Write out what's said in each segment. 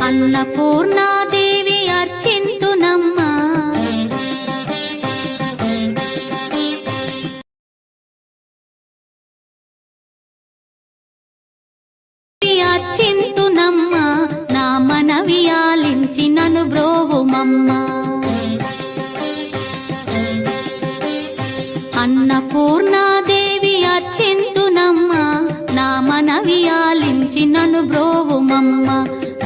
అన్నపూర్ణాదేవి అర్చింతునమ్మా, అర్చింతునమ్మా, నా మనవి ఆలించి నన్ను బ్రోవుమమ్మా. అన్నపూర్ణాదేవి అర్చింతునమ్మా, నా మనవి ఆలించి నన్ను బ్రోవుమమ్మా.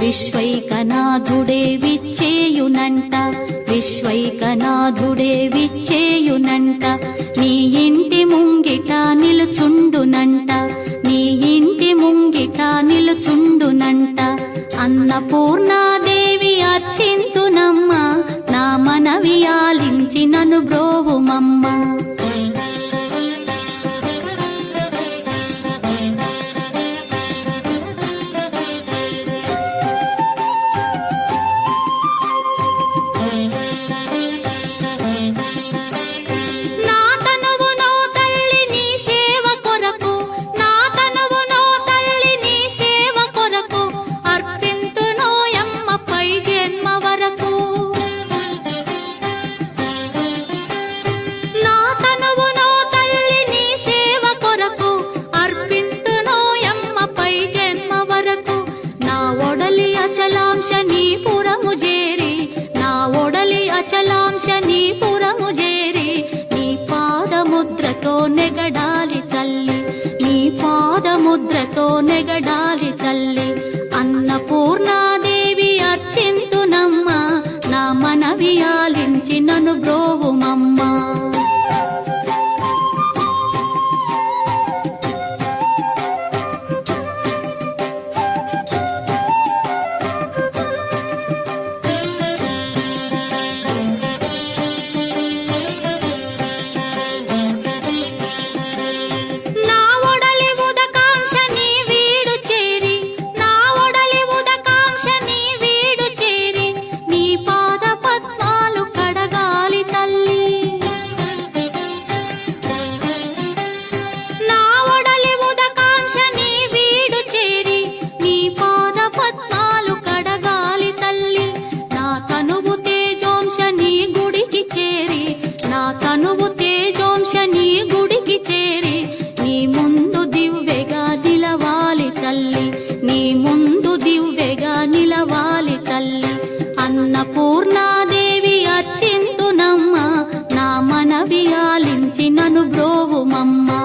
విశ్వైకనాథుడే విచ్చేయునంట, విశ్వైకనాథుడే విచ్చేయునంట, నీ ఇంటి ముంగిట నిలుచుండునంట, నీ ఇంటి ముంగిట నిలుచుండునంట. అన్నపూర్ణాదేవి అర్చింతునమ్మా, నా మనవి ఆలించి నన్ను బ్రోవుమమ్మా. అచలాంశ నీ పురము చేరి, నీ పాదముద్రతో నెగడాలి తల్లి, నీ పాదముద్రతో నెగడాలి తల్లి. అన్నపూర్ణాదేవి అర్చింతునమ్మా, నా మనవి ఆలించి నన్ను బ్రోవుమమ్మా. తనువు తేజోంశ నీ గుడికి చేరి, నీ ముందు దివ్వెగా నిలవాలి తల్లి, నీ ముందు దివ్వెగా నిలవాలి తల్లి. అన్నపూర్ణాదేవి అర్చింతునమ్మా, నా మనవి ఆలించి నన్ను బ్రోవుమమ్మా.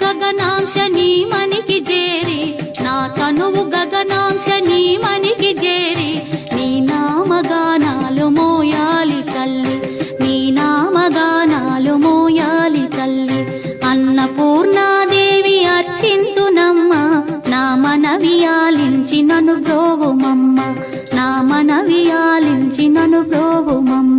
గగనాంశ నీ మనికి చేరి, నా తనువు గగనాంశ నీ మనికి చేరి, నీ నామగానాలు మోయాలి తల్లి, నీ నామగానాలు మోయాలి తల్లి. అన్నపూర్ణాదేవి అర్చింతునమ్మా, నా మనవి ఆలించి నన్ను బ్రోవుమమ్మ, నా మనవి ఆలించి నన్ను బ్రోవుమమ్మ.